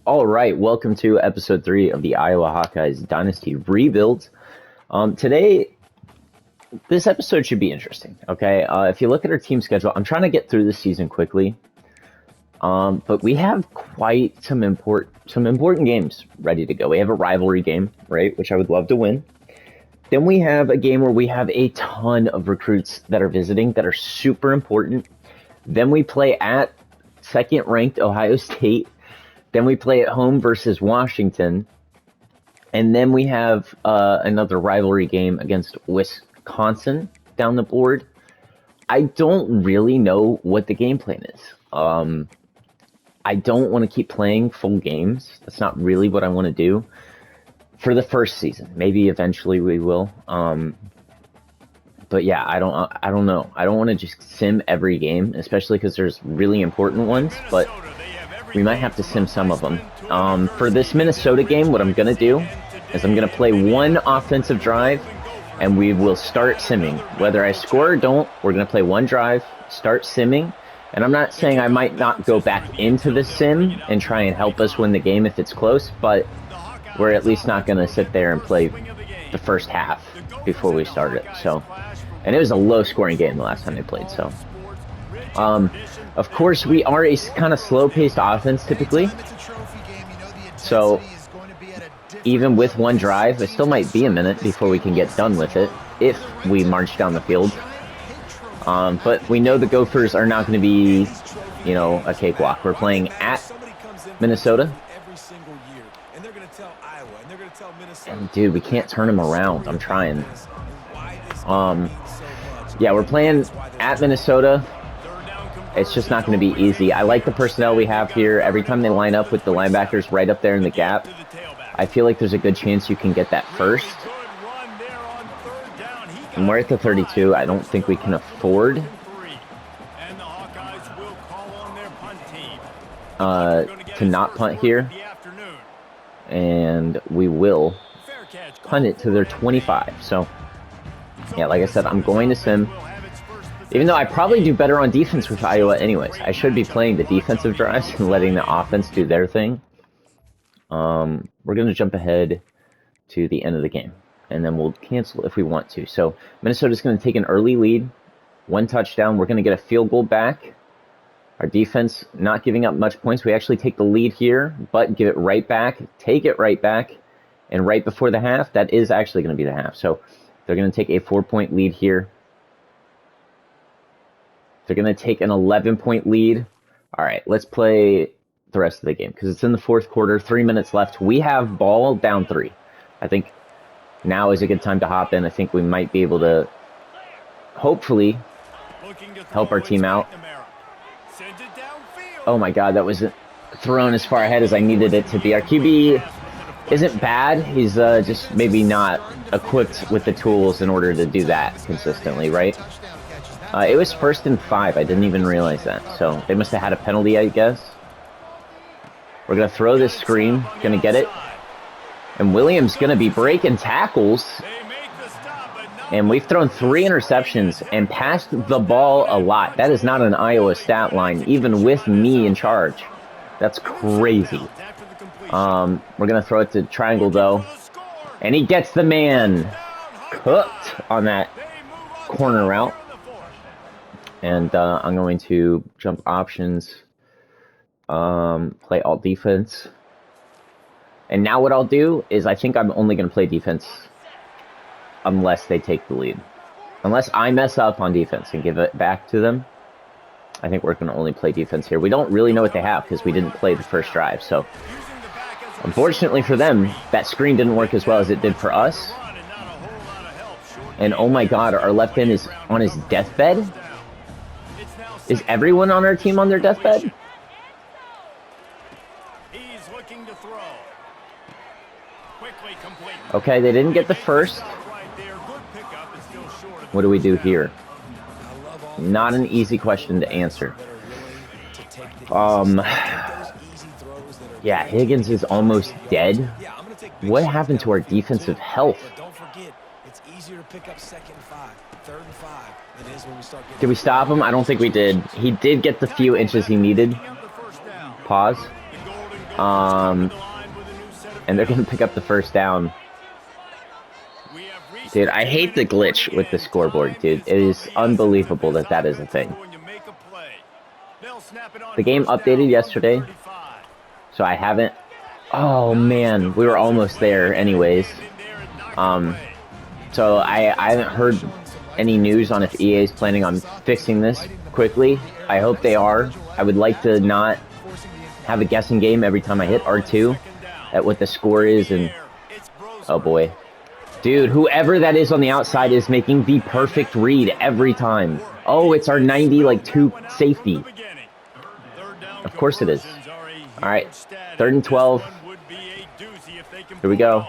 All right, welcome to episode 3 of the Iowa Hawkeyes Dynasty Rebuild. Today, this episode should be interesting, okay? If you look at our team schedule, I'm trying to get through the season quickly, but we have quite some important games ready to go. We have a rivalry game, right, which I would love to win. Then we have a game where we have a ton of recruits that are visiting that are super important. Then we play at second-ranked Ohio State. Then we play at home versus Washington. And then we have another rivalry game against Wisconsin down the board. I don't really know what the game plan is. I don't want to keep playing full games. That's not really what I want to do for the first season. Maybe eventually we will. But yeah, I don't know. I don't want to just sim every game, especially because there's really important ones, but we might have to sim some of them. For this Minnesota game, what I'm going to do is I'm going to play one offensive drive, and we will start simming. Whether I score or don't, we're going to play one drive, start simming. And I'm not saying I might not go back into the sim and try and help us win the game if it's close, but we're at least not going to sit there and play the first half before we start it. So, and it was a low-scoring game the last time they played, so. Of course, we are a kind of slow-paced offense typically, so even with one drive, it still might be a minute before we can get done with it if we march down the field. But we know the Gophers are not going to be, you know, a cakewalk. We're playing at Minnesota. And dude, we can't turn them around. I'm trying. Yeah, we're playing at Minnesota. It's just not going to be easy. I like the personnel we have here. Every time they line up with the linebackers right up there in the gap, I feel like there's a good chance you can get that first. And we're at the 32. I don't think we can afford to not punt here. And we will punt it to their 25. So, yeah, like I said, I'm going to sim. Even though I probably do better on defense with Iowa anyways. I should be playing the defensive drives and letting the offense do their thing. We're going to jump ahead to the end of the game. And then we'll cancel if we want to. So Minnesota's going to take an early lead. One touchdown. We're going to get a field goal back. Our defense not giving up much points. We actually take the lead here, but give it right back. Take it right back. And right before the half, that is actually going to be the half. So they're going to take a 4-point lead here. They're going to take an 11-point lead. All right, let's play the rest of the game because it's in the fourth quarter, 3 minutes left. We have ball down 3. I think now is a good time to hop in. I think we might be able to hopefully help our team out. Oh my God, that wasn't thrown as far ahead as I needed it to be. Our QB isn't bad. He's just maybe not equipped with the tools in order to do that consistently, right? It was 1st and 5. I didn't even realize that. So they must have had a penalty, I guess. We're going to throw this screen. Going to get it. And Williams going to be breaking tackles. And we've thrown 3 interceptions and passed the ball a lot. That is not an Iowa stat line, even with me in charge. That's crazy. We're going to throw it to triangle, though. And he gets the man cooked on that corner route. And I'm going to jump options, play alt defense. And now what I'll do is I think I'm only going to play defense unless they take the lead. Unless I mess up on defense and give it back to them, I think we're going to only play defense here. We don't really know what they have because we didn't play the first drive. So unfortunately for them, that screen didn't work as well as it did for us. And oh my God, our left end is on his deathbed. Is everyone on our team on their deathbed? Okay, they didn't get the first. What do we do here? Not an easy question to answer. Yeah, Higgins is almost dead. What happened to our defensive health? Did we stop him? I don't think we did. He did get the few inches he needed. Pause. And they're going to pick up the first down. Dude, I hate the glitch with the scoreboard, dude. It is unbelievable that that is a thing. The game updated yesterday, so I haven't... Oh, man, we were almost there anyways. So I haven't heard any news on if EA is planning on fixing this quickly. I hope they are. I would like to not have a guessing game every time I hit R2 at what the score is, and... Oh, boy. Dude, whoever that is on the outside is making the perfect read every time. Oh, it's our 92 safety. Of course it is. All right, 3rd and 12. Here we go.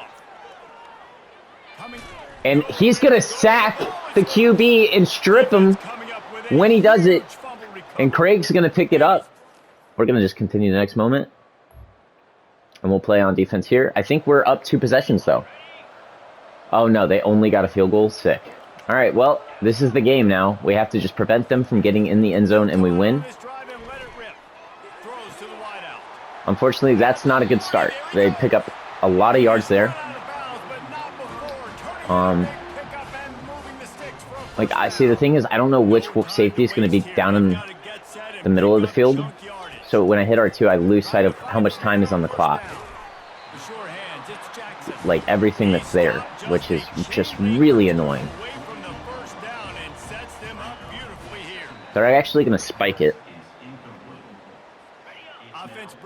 And he's going to sack the QB and strip him when he does it. And Craig's going to pick it up. We're going to just continue the next moment. And we'll play on defense here. I think we're up 2 possessions, though. Oh, no, they only got a field goal. Sick. All right, well, this is the game now. We have to just prevent them from getting in the end zone, and we win. Unfortunately, that's not a good start. They pick up a lot of yards there. Like, I see, the thing is, I don't know which safety is going to be down in the middle of the field. So when I hit R2, I lose sight of how much time is on the clock. Like, everything that's there, which is just really annoying. They're actually going to spike it.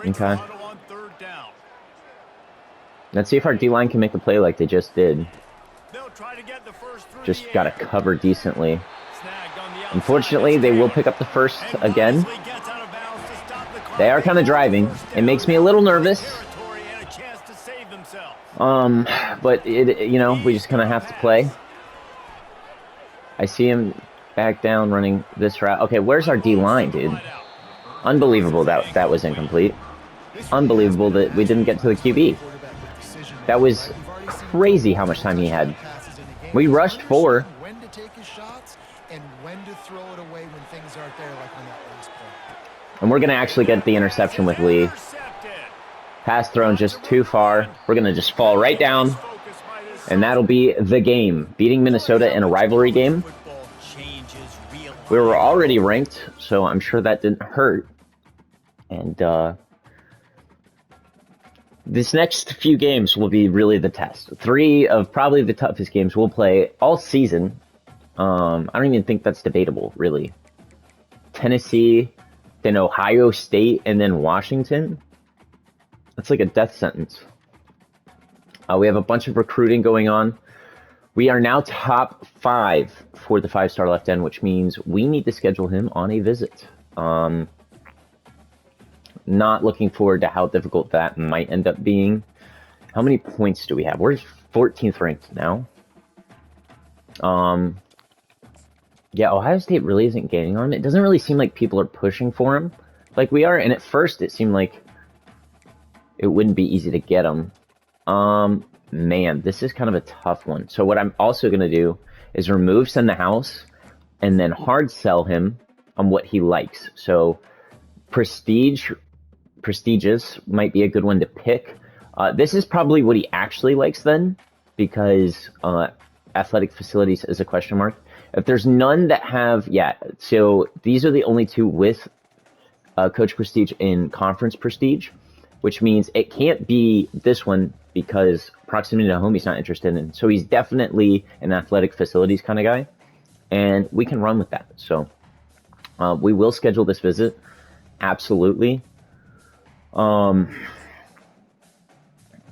Okay. Let's see if our D-line can make a play like they just did. Just got to cover decently. Unfortunately, they will pick up the first again. They are kind of driving. It makes me a little nervous. But you know, we just kind of have to play. I see him back down running this route. Okay, where's our D-line, dude? Unbelievable that was incomplete. Unbelievable that we didn't get to the QB. That was crazy how much time he had. We rushed 4. When to take his shots and when to throw it away when things aren't there, like on that last play. And we're going to actually get the interception with Lee. Pass thrown just too far. We're going to just fall right down. And that'll be the game. Beating Minnesota in a rivalry game. We were already ranked, so I'm sure that didn't hurt. And this next few games will be really the test. 3 of probably the toughest games we'll play all season. I don't even think that's debatable, really. Tennessee, then Ohio State, and then Washington. That's like a death sentence. We have a bunch of recruiting going on. We are now top 5 for the 5-star left end, which means we need to schedule him on a visit. Not looking forward to how difficult that might end up being. How many points do we have? We're 14th ranked now. Yeah, Ohio State really isn't gaining on him. It doesn't really seem like people are pushing for him like we are. And at first, it seemed like it wouldn't be easy to get him. Man, this is kind of a tough one. So what I'm also going to do is remove Send the House and then hard sell him on what he likes. So prestigious might be a good one to pick. This is probably what he actually likes then, because athletic facilities is a question mark. If there's none that have, yeah, so these are the only 2 with coach prestige and conference prestige, which means it can't be this one because proximity to home he's not interested in. So he's definitely an athletic facilities kind of guy, and we can run with that. So we will schedule this visit. Absolutely. We're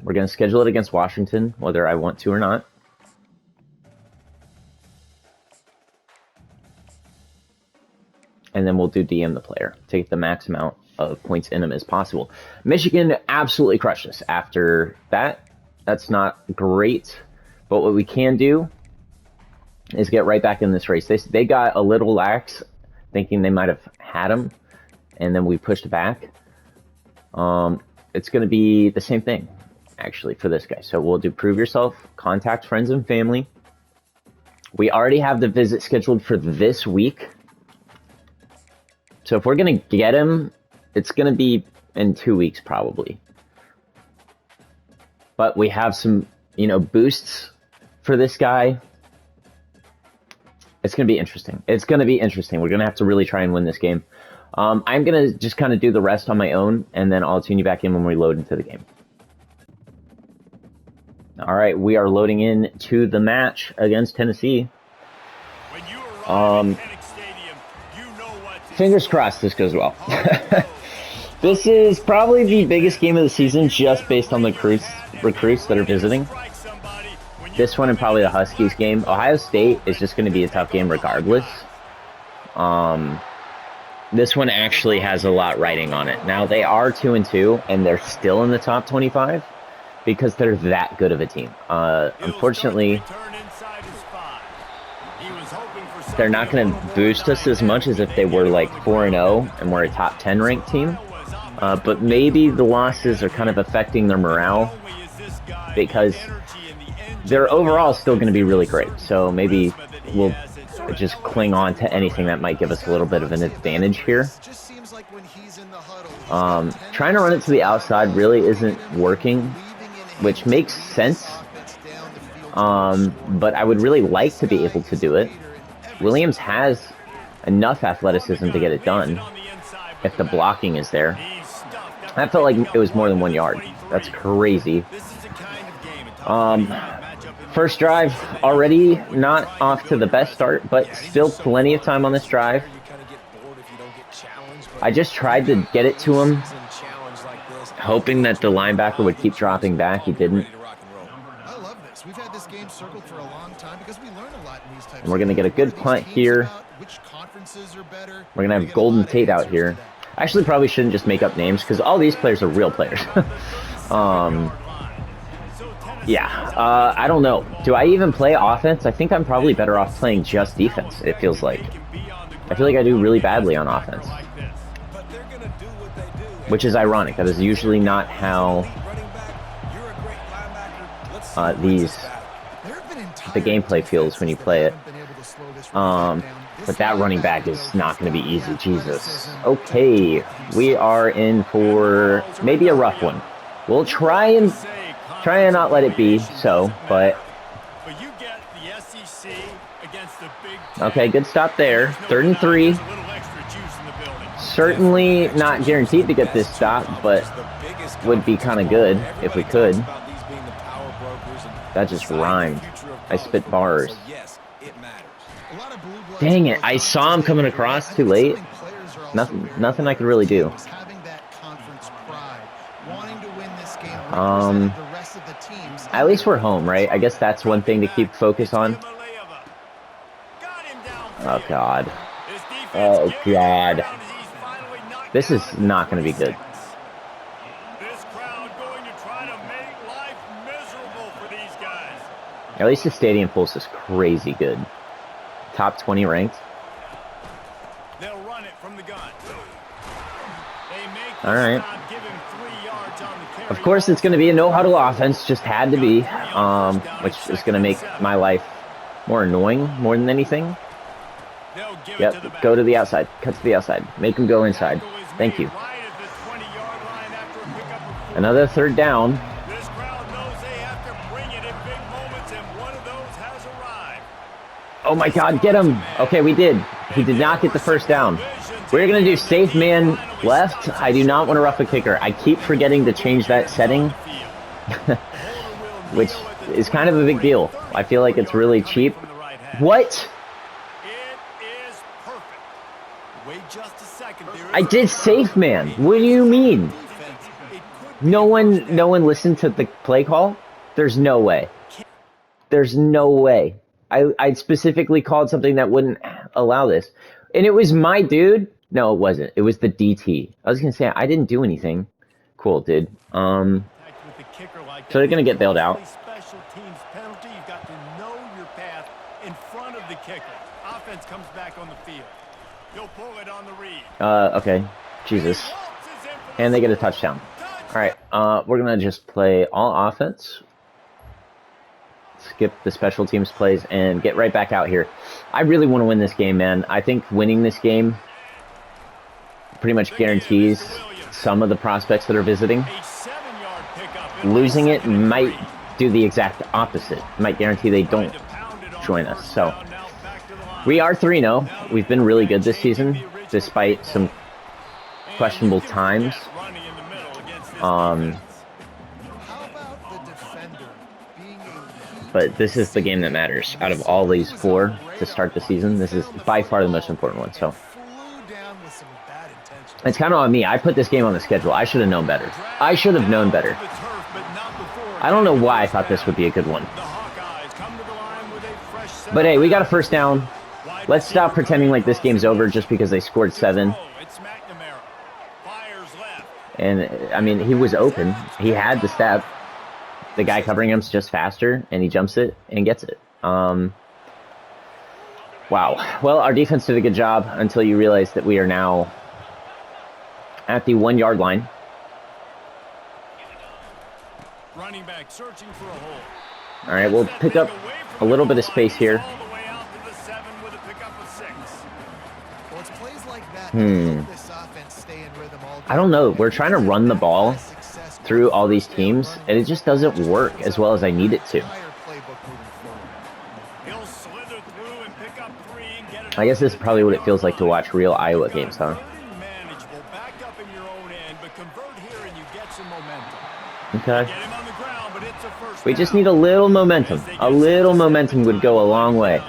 going to schedule it against Washington, whether I want to or not. And then we'll do DM the player to get the max amount of points in him as possible. Michigan absolutely crushed us after that. That's not great. But what we can do is get right back in this race. They got a little lax, thinking they might have had him, and then we pushed back. It's going to be the same thing, actually, for this guy. So we'll do prove yourself, contact friends and family. We already have the visit scheduled for this week. So if we're going to get him, it's going to be in 2 weeks probably. But we have some, you know, boosts for this guy. It's going to be interesting. It's going to be interesting. We're going to have to really try and win this game. I'm going to just kind of do the rest on my own, and then I'll tune you back in when we load into the game. All right, we are loading in to the match against Tennessee. Fingers crossed this goes well. This is probably the biggest game of the season just based on the recruits that are visiting. This one and probably the Huskies game. Ohio State is just going to be a tough game regardless. This one actually has a lot riding on it. Now, they are 2-2, and they're still in the top 25 because they're that good of a team. Unfortunately, they're not going to boost us as much as if they were like 4-0 and we're a top 10 ranked team. But maybe the losses are kind of affecting their morale because they're overall still going to be really great. So maybe we'll just cling on to anything that might give us a little bit of an advantage here. Trying to run it to the outside really isn't working, which makes sense. But I would really like to be able to do it. Williams has enough athleticism to get it done if the blocking is there. I felt like it was more than 1 yard. That's crazy. First drive already not off to the best start, but still plenty of time on this drive. I just tried to get it to him, hoping that the linebacker would keep dropping back. He didn't. And we're going to get a good punt here. We're going to have Golden Tate out here. Actually, probably shouldn't just make up names because all these players are real players. Yeah, I don't know. Do I even play offense? I think I'm probably better off playing just defense, it feels like. I feel like I do really badly on offense. Which is ironic. That is usually not how the gameplay feels when you play it. But that running back is not going to be easy. Jesus. Okay, we are in for maybe a rough one. We'll try and not let it be so, but okay, good stop there. 3rd and 3. Certainly not guaranteed to get this stop, but would be kind of good if we could. That just rhymed. I spit bars. Dang it, I saw him coming across too late. Nothing I could really do. At least we're home, right? I guess that's one thing to keep focus on. Oh, God. Oh, God. This is not going to be good. At least the stadium pulse is crazy good. Top 20 ranked. All right. Of course, it's going to be a no-huddle offense. Just had to be, which is going to make my life more annoying more than anything. Yep, go to the outside. Cut to the outside. Make him go inside. Thank you. Another 3rd down. Oh my God, get him. Okay, we did. He did not get the 1st down. We're going to do safe man left. I do not want to rough a kicker. I keep forgetting to change that setting, which is kind of a big deal. I feel like it's really cheap. What? I did safe man. What do you mean? No one listened to the play call? There's no way. There's no way. I specifically called something that wouldn't allow this. And it was my dude. No, it wasn't. It was the DT. I was going to say, I didn't do anything. Cool, dude. So they're going to get bailed out. Okay. Jesus. And they get a touchdown. All right. We're going to just play all offense. Skip the special teams plays and get right back out here. I really want to win this game, man. I think winning this game pretty much guarantees some of the prospects that are visiting. losing it might do the exact opposite. Might guarantee they don't join us. So we are 3-0. We've been really good this season, despite some questionable times. But this is the game that matters. Out of all these 4 to start the season, this is by far the most important one. So it's kind of on me. I put this game on the schedule. I should have known better. I should have known better. I don't know why I thought this would be a good one. But hey, we got a first down. Let's stop pretending like this game's over just because they scored 7. And, I mean, he was open. He had the step. The guy covering him's just faster, and he jumps it and gets it. Wow. Well, our defense did a good job until you realize that we are now at the 1-yard line. Running back searching for a hole. All right, we'll pick up a little bit of space here. I don't know. We're trying to run the ball through all these teams, and it just doesn't work as well as I need it to. I guess this is probably what it feels like to watch real Iowa games, huh? Okay. We just need a little momentum. A little momentum would go a long way.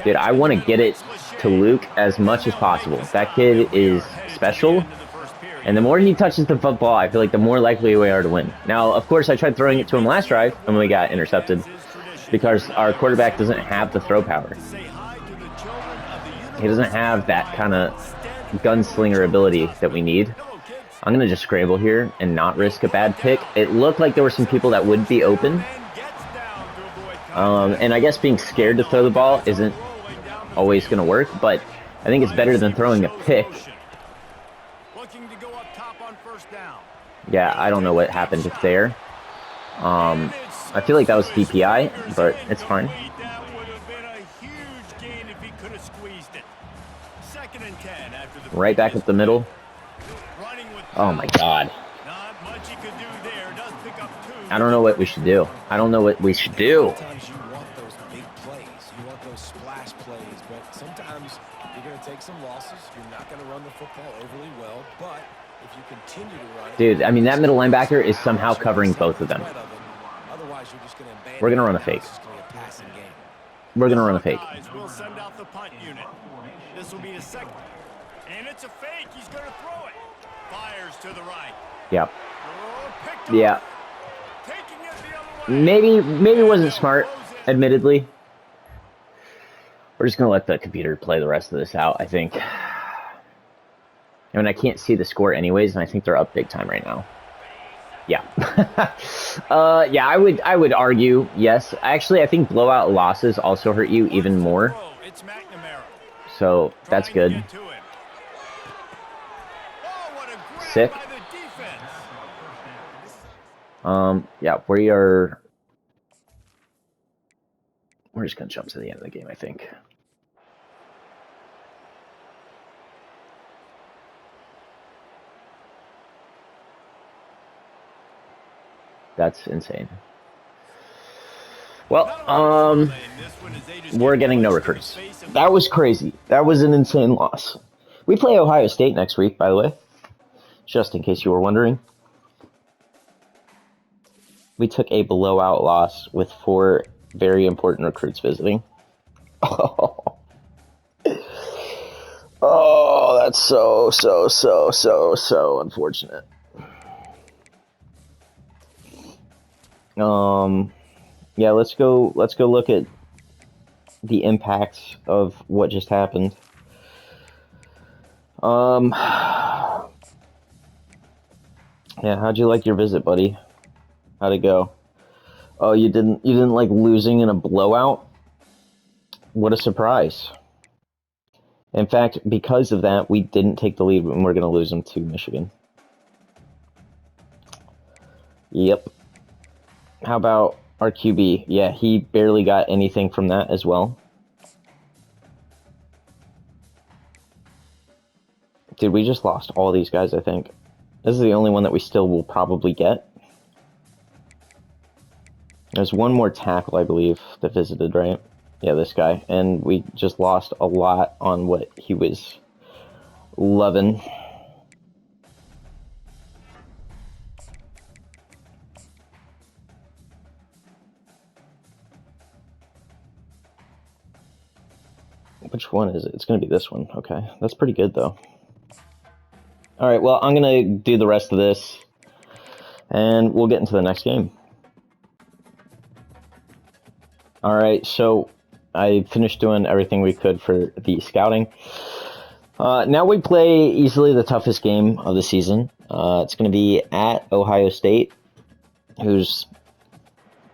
Dude, I want to get it to Luke as much as possible. That kid is special. And the more he touches the football, I feel like the more likely we are to win. Now, of course, I tried throwing it to him last drive, and we got intercepted because our quarterback doesn't have the throw power. He doesn't have that kind of gunslinger ability that we need. I'm going to just scramble here and not risk a bad pick. It looked like there were some people that would be open. And I guess being scared to throw the ball isn't always going to work, but I think it's better than throwing a pick. Yeah, I don't know what happened there. I feel like that was DPI, but it's fine. Right back up the middle. Oh my God. I don't know what we should do. I don't know what we should do. Sometimes you want those big plays. You want those splash plays, but sometimes you're going to take some losses. You're not going to run the football overly well, but if you continue to run it... Dude, I mean, that middle linebacker is somehow covering both of them. Otherwise, you're just going to abandon. We're going to run a fake. We're going to run a fake. We'll send out the punt unit. This will be a second. And it's a fake. He's going to throw it. Fires to the right. Yep. Yeah. Maybe it wasn't smart, admittedly. We're just going to let the computer play the rest of this out, I think. I mean, I can't see the score anyways, and I think they're up big time right now. Yeah. Yeah, I would argue, yes. Actually, I think blowout losses also hurt you even more. So, that's good. Sick. Yeah, we're just gonna jump to the end of the game, I think. That's insane. Well, we're getting no recruits. That was crazy. That was an insane loss. We play Ohio State next week, by the way. Just in case you were wondering. We took a blowout loss with 4 very important recruits visiting. Oh, that's so unfortunate. Yeah, let's go look at the impacts of what just happened. Yeah, how'd you like your visit, buddy? How'd it go? Oh, you didn't like losing in a blowout? What a surprise. In fact, because of that, we didn't take the lead and we're going to lose them to Michigan. Yep. How about our QB? Yeah, he barely got anything from that as well. Dude, we just lost all these guys, I think. This is the only one that we still will probably get. There's one more tackle, I believe, that visited, right? Yeah, this guy. And we just lost a lot on what he was loving. Which one is it? It's going to be this one. Okay, that's pretty good, though. All right, well, I'm going to do the rest of this, and we'll get into the next game. All right, so I finished doing everything we could for the scouting. Now we play easily the toughest game of the season. It's going to be at Ohio State, who's,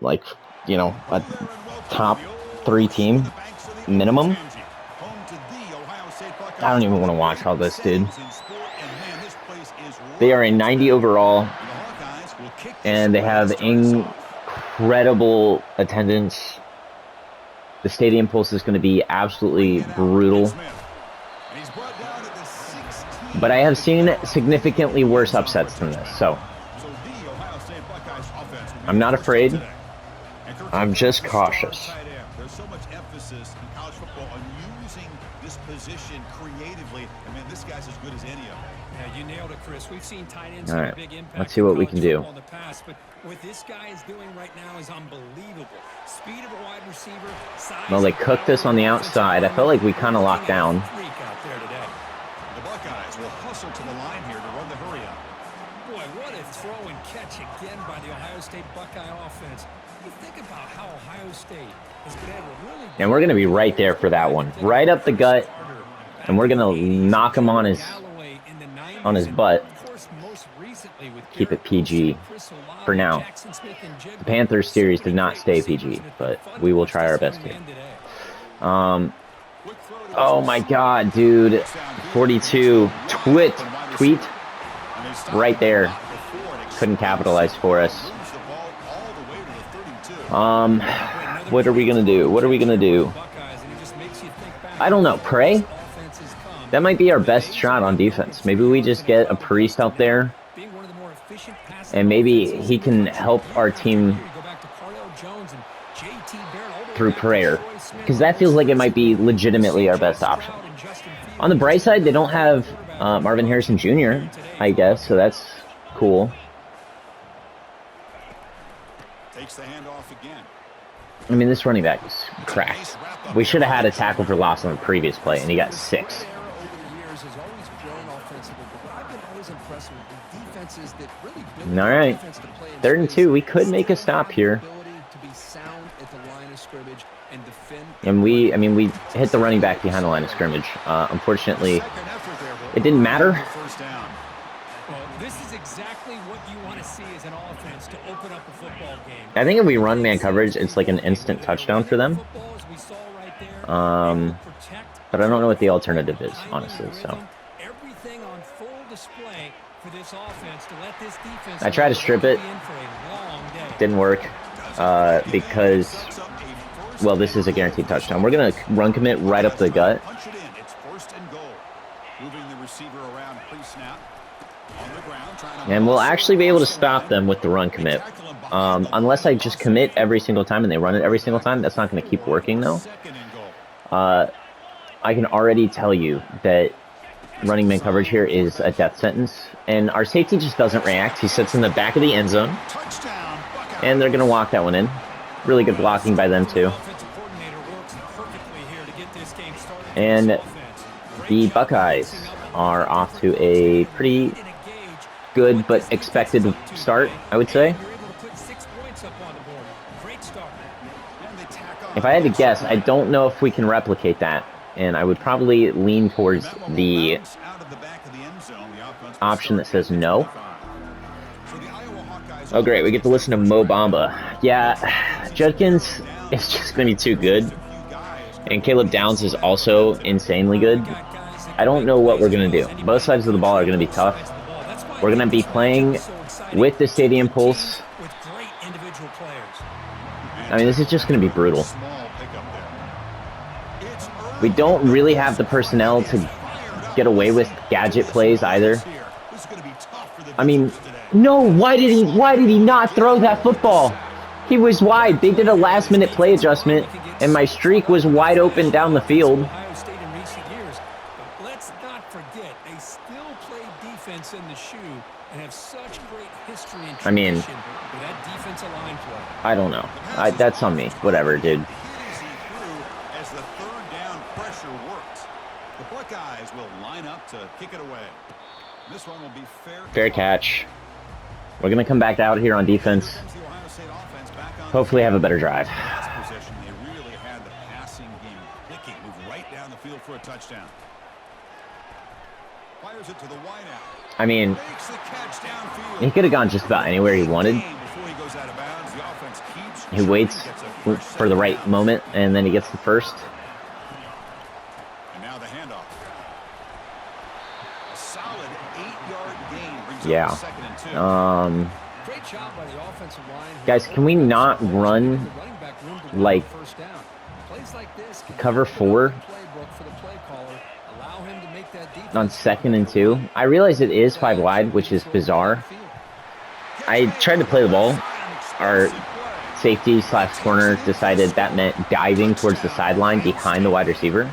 like, you know, a top 3 team minimum. I don't even want to watch all this, dude. They are a 90 overall, and they have incredible attendance. The stadium pulse is going to be absolutely brutal. But I have seen significantly worse upsets than this, so I'm not afraid. I'm just cautious. There's so much emphasis in college football on using this position creatively. I mean, this guy's as good as any of them. Yeah, you nailed it, Chris. We've seen tight ends have a big impact. Let's see what we can do. In the past, but what this guy is doing right now is unbelievable. Speed of a wide receiver. Well, they cooked us on the outside. I felt like we kind of locked down. The Buckeyes will hustle to the line here to run the hurry up. Boy, what a throw and catch again by the Ohio State Buckeye offense. You think about how Ohio State has been able to really... And we're going to be right there for that one. Right up the gut. And we're going to knock him on his butt. Keep it PG for now. The Panthers series did not stay PG, but we will try our best here. Oh my god, dude. 42. Tweet. Right there. Couldn't capitalize for us. What are we going to do? What are we going to do? I don't know. Pray? That might be our best shot on defense. Maybe we just get a priest out there, and maybe he can help our team through prayer, because that feels like it might be legitimately our best option. On the bright side, they don't have Marvin Harrison Jr., I guess, so that's cool. Takes the handoff again. I mean, this running back is cracked. We should have had a tackle for loss on the previous play, and he got 6. All right, 3rd and 2. We could make a stop here. And we hit the running back behind the line of scrimmage. Unfortunately, it didn't matter. Well, this is exactly what you want to see as an offense to open up a football game. I think if we run man coverage, it's like an instant touchdown for them. But I don't know what the alternative is, honestly. So everything on full display for this offense to let this defense. I tried to strip it. Didn't work because, well, this is a guaranteed touchdown. We're gonna run commit right up the gut. It's 1st and goal. Moving the receiver around pre-snap. On the ground, and we'll actually be able to stop them with the run commit. Unless I just commit every single time and they run it every single time, that's not going to keep working, though. I can already tell you that running man coverage here is a death sentence. And our safety just doesn't react. He sits in the back of the end zone. And they're going to walk that one in. Really good blocking by them, too. And the Buckeyes are off to a pretty good but expected start, I would say. If I had to guess, I don't know if we can replicate that, and I would probably lean towards the option that says no. Oh great, we get to listen to Mo Bamba. Yeah, Judkins is just going to be too good, and Caleb Downs is also insanely good. I don't know what we're going to do. Both sides of the ball are going to be tough. We're going to be playing with the stadium pulse. I mean, this is just going to be brutal. We don't really have the personnel to get away with gadget plays either. This is going to be tough for the I mean, visitors today. no, why did he not throw that football? He was wide. They did a last-minute play adjustment, and my streak was wide open down the field. Ohio State in recent years, but let's not forget they still play defense in the shoe and have such great history and I mean, tradition with that defensive line play. I don't know. That's on me. Whatever, dude. He through as the third down pressure works. The Buckeyes will line up to kick it away. This one will be Fair catch. We're going to come back out here on defense. Hopefully have a better drive. Last possession, they really had the passing game clicking. Move right down the field for a touchdown. Fires it to the wideout. I mean, Makes the catch downfield. he could have gone just about anywhere he wanted. Before he goes out of bounds, the offense keeps He waits gets a first for the right moment, and then he gets the first. And now the handoff. A solid 8-yard gain brings Yeah. up the 2nd and 2. Great job by the offensive line. Guys, can we not run The running back room to win like the first down. Plays like this can cover open up 4 the playbook for the play caller, allow him to make that defense on 2nd and 2? I realize it is 5 wide, which is bizarre. I tried to play the ball. Our safety / corner decided that meant diving towards the sideline behind the wide receiver.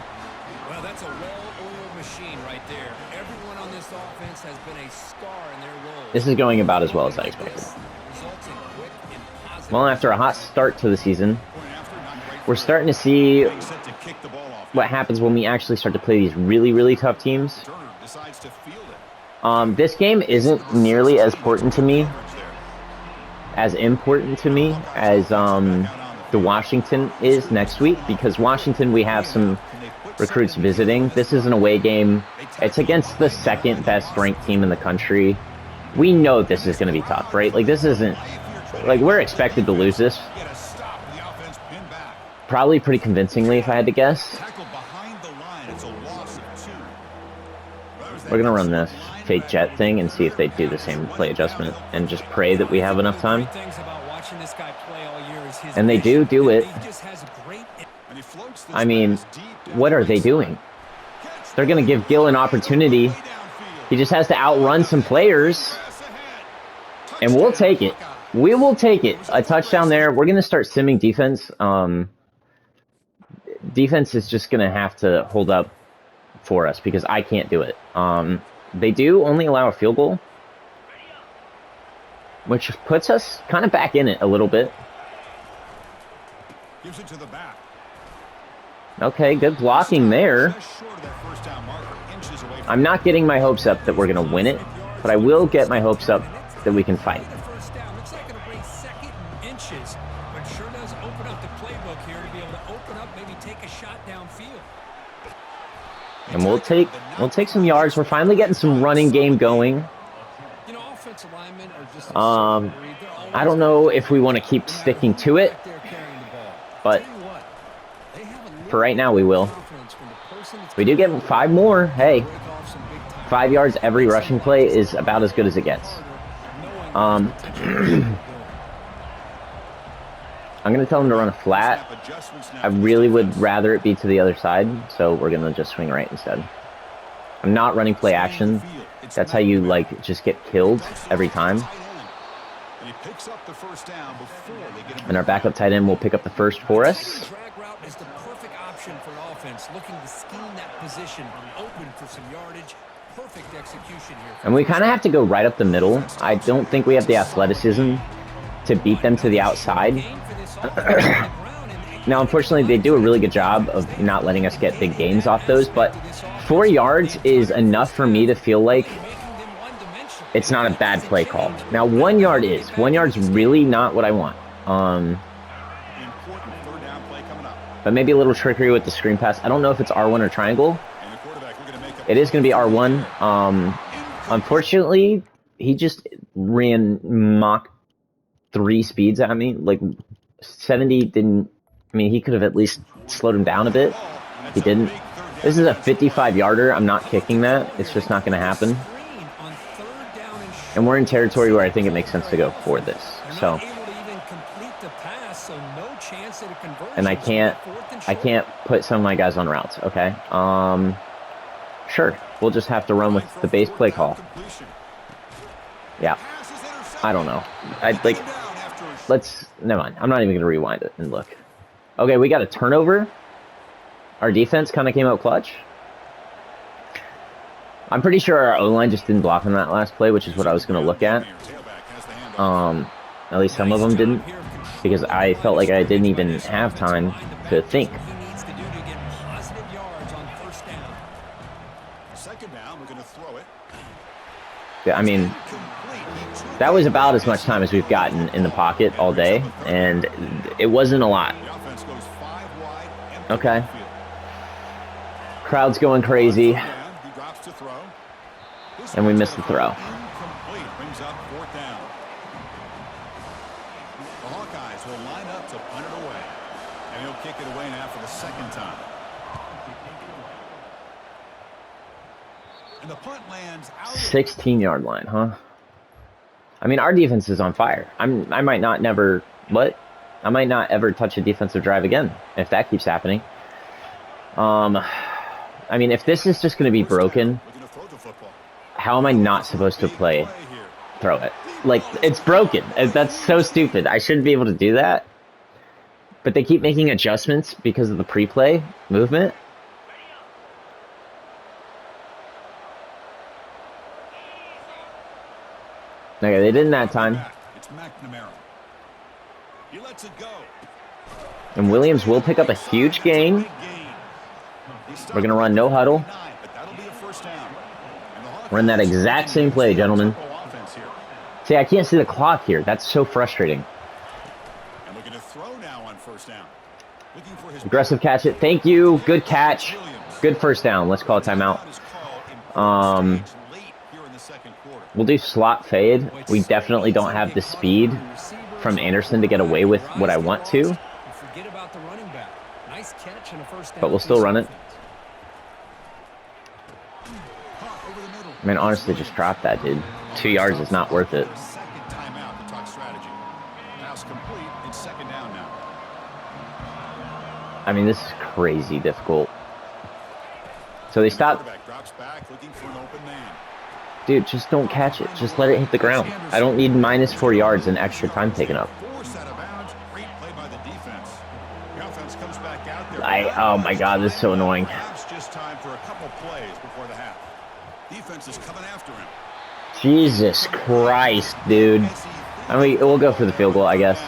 Well, that's a well-oiled machine right there. Everyone on this offense has been a star in their role. This is going about as well as I expected. Results in quick and positive. Well, after a hot start to the season, we're starting to see Set to kick the ball off. what happens when we actually start to play these really, really tough teams. Turner decides to field it. This game isn't nearly as important to me, as the Washington is next week, because Washington, we have some recruits visiting. This is an away game. It's against the 2nd best ranked team in the country. We know this is going to be tough, right? Like, this isn't, like, we're expected to lose this. Get a stop. The offense pinned back. Probably pretty convincingly, if I had to guess. Tackle behind the line. It's a loss of 2. We're going to run this fake jet thing and see if they do the same play adjustment and just pray that we have enough time. Great things about watching this guy play all year is his And they do it. He just has great. And he floats this I mean, pass deep down what are the they right doing? side. They're going to give Gill an opportunity. Way downfield. He just has to outrun some players, Pass ahead. and we'll take it. We will take it. A touchdown there. We're going to start simming defense. Defense is just going to have to hold up for us because I can't do it. They do only allow a field goal, which puts us kind of back in it a little bit. Gives it to the back. Okay, good blocking there. Just short of that first down marker, inches away from I'm not getting my hopes up that we're going to win it, but I will get my hopes up that we can fight. The first down looks like it'll bring 2nd and inches, but sure does open up the playbook here to be able to open up, maybe take a shot downfield. And we'll take some yards. We're finally getting some running game going. You know, offensive linemen are just I don't know if we want to keep sticking to it, but for right now we will. We do get 5 more. Hey, 5 yards every rushing play is about as good as it gets. I'm going to tell him to run a flat. I really would rather it be to the other side, so we're going to just swing right instead. I'm not running play action. That's how you, like, just get killed every time. And our backup tight end will pick up the first for us. Drag route is the perfect option for an offense looking to scheme that position open for some yardage. Perfect execution here. And we kind of have to go right up the middle. I don't think we have the athleticism to beat them to the outside. Now, unfortunately, they do a really good job of not letting us get big gains off those, but 4 yards is enough for me to feel like it's not a bad play call. Now, 1 yard is. 1 yard's really not what I want. But maybe a little trickery with the screen pass. I don't know if it's R1 or triangle. It is going to be R1. Unfortunately, he just ran Mach 3 speeds at me. Like, 70 didn't... I mean, he could have at least slowed him down a bit. He didn't. This is a 55-yarder. I'm not kicking that. It's just not going to happen. And we're in territory where I think it makes sense to go for this. So, and I can't put some of my guys on routes. Okay. Sure. we'll just have to run with the base play call. Yeah. I don't know. Never mind. I'm not even going to rewind it and look. Okay, we got a turnover. Our defense kind of came out clutch. I'm pretty sure our O-line just didn't block on that last play, which is what I was going to look at. At least some of them didn't, because I felt like I didn't even have time to think. Yeah, I mean, that was about as much time as we've gotten in the pocket all day, and it wasn't a lot. Okay. Crowd's going crazy. And we missed the throw. Brings up 4th down. The Hawkeyes will line up to punt it away. And he'll kick it away now for the 2nd time. And the punt lands out. 16-yard line, huh? I mean, our defense is on fire. I might not ever touch a defensive drive again if that keeps happening. I mean, if this is just going to be broken, how am I not supposed to throw it? Like, it's broken. That's so stupid. I shouldn't be able to do that. But they keep making adjustments because of the pre-play movement. Okay, they didn't that time. And Williams will pick up a huge gain. We're going to run no huddle. Run that exact same play, gentlemen. See, I can't see the clock here. That's so frustrating. And we're going to throw now on 1st down. Looking for his aggressive catch it. Thank you. Good catch. Good 1st down. Let's call a timeout. We'll do slot fade. We definitely don't have the speed from Anderson to get away with what I want to. But we'll still run it. I mean, honestly, just drop that, dude. 2 yards is not worth it. Second timeout to talk strategy. Pass complete. It's 2nd down now. I mean, this is crazy difficult. So they stop. Drops back, looking for an open man. Dude, just don't catch it. Just let it hit the ground. I don't need -4 yards and extra time taken up. Oh my god, this is so annoying. Just time for a couple plays before the half. Defense is coming after him. Jesus Christ, dude. I mean, we'll go for the field goal, I guess.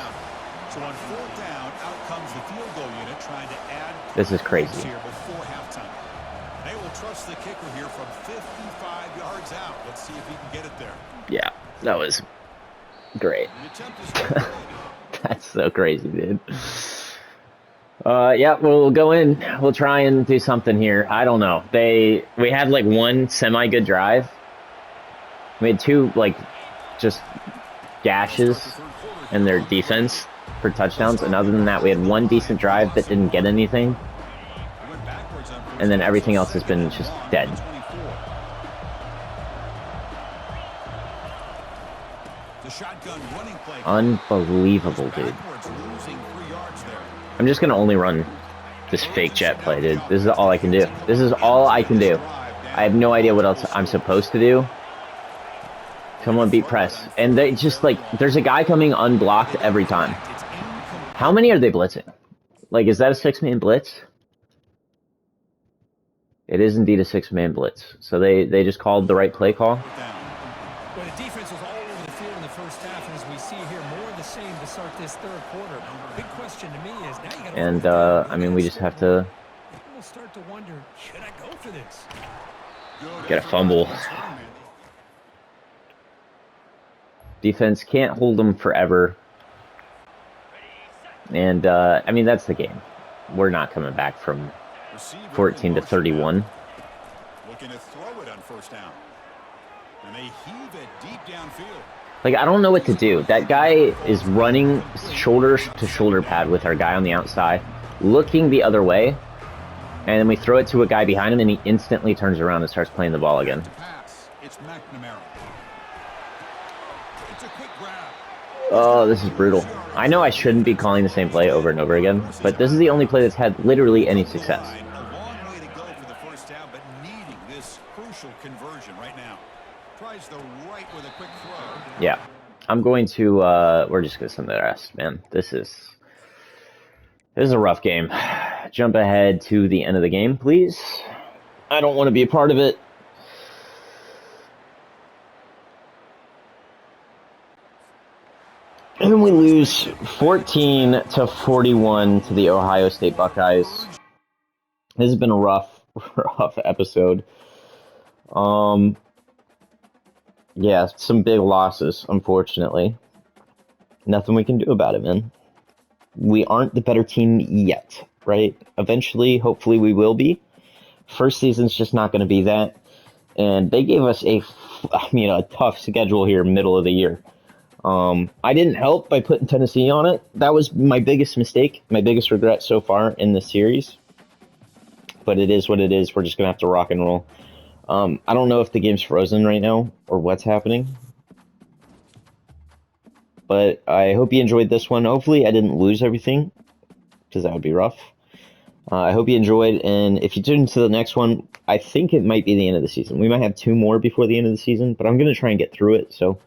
So on 4th down, out comes the field goal unit trying to add. This is crazy. Here before halftime. They will trust the kicker here from 55 yards out. Let's see if he can get it there. Yeah, that was great. That's so crazy, dude. Yeah, we'll go in. We'll try and do something here. I don't know. We had like one semi-good drive. We had 2 like just gashes in their defense for touchdowns, and other than that, we had 1 decent drive that didn't get anything, and then everything else has been just dead. Unbelievable, dude. I'm just going to only run this fake jet play, dude. This is all I can do. This is all I can do. I have no idea what else I'm supposed to do. Someone beat press. And they just, like, there's a guy coming unblocked every time. How many are they blitzing? Like, is that a 6-man blitz? It is indeed a 6-man blitz. So they just called the right play call. Well, the defense was all over the field in the first half, and as we see here, more of the same to start this 3rd quarter. Big question to me is now you got to. And I mean, we just have to. We'll start to wonder, should I go for this? Get a fumble. Defense can't hold them forever. And I mean, that's the game. We're not coming back from 14 to 31. Looking to throw it on 1st down. And they heave it deep downfield. Like, I don't know what to do. That guy is running shoulder to shoulder pad with our guy on the outside, looking the other way, and then we throw it to a guy behind him, and he instantly turns around and starts playing the ball again. It's McNamara. It's a quick grab. Oh, this is brutal. I know I shouldn't be calling the same play over and over again, but this is the only play that's had literally any success. A long way to go for the 1st down, but needing this crucial crucial conversion right now. Tries the right with a quick throw. Yeah. I'm going to, we're just going to send the rest, man. This is a rough game. Jump ahead to the end of the game, please. I don't want to be a part of it. And we lose 14-41 to the Ohio State Buckeyes. This has been a rough episode. Yeah, some big losses, unfortunately. Nothing we can do about it, man. We aren't the better team yet, right? Eventually, hopefully we will be. First season's just not going to be that. And they gave us a tough schedule here, middle of the year. I didn't help by putting Tennessee on it. That was my biggest mistake, my biggest regret so far in this series. But it is what it is. We're just going to have to rock and roll. I don't know if the game's frozen right now or what's happening. But I hope you enjoyed this one. Hopefully I didn't lose everything, because that would be rough. I hope you enjoyed, and if you tune into the next one, I think it might be the end of the season. We might have 2 more before the end of the season, but I'm going to try and get through it, so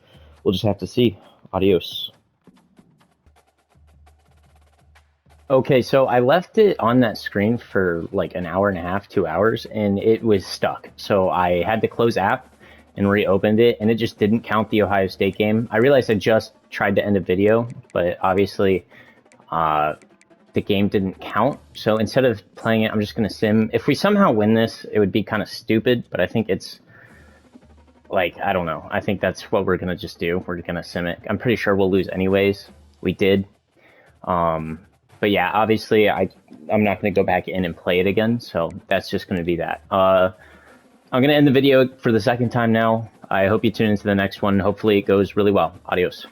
we'll just have to see. Adios. Okay, so I left it on that screen for like an hour and a half, 2 hours, and it was stuck. So I had to close app and reopened it, and it just didn't count the Ohio State game. I realized I just tried to end a video, but obviously the game didn't count. So instead of playing it, I'm just going to sim. If we somehow win this, it would be kind of stupid, but I think it's, like, I don't know. I think that's what we're going to just do. We're going to sim it. I'm pretty sure we'll lose anyways. We did. But yeah, obviously I'm not going to go back in and play it again, so that's just going to be that. I'm going to end the video for the second time now. I hope you tune into the next one. Hopefully it goes really well. Adios.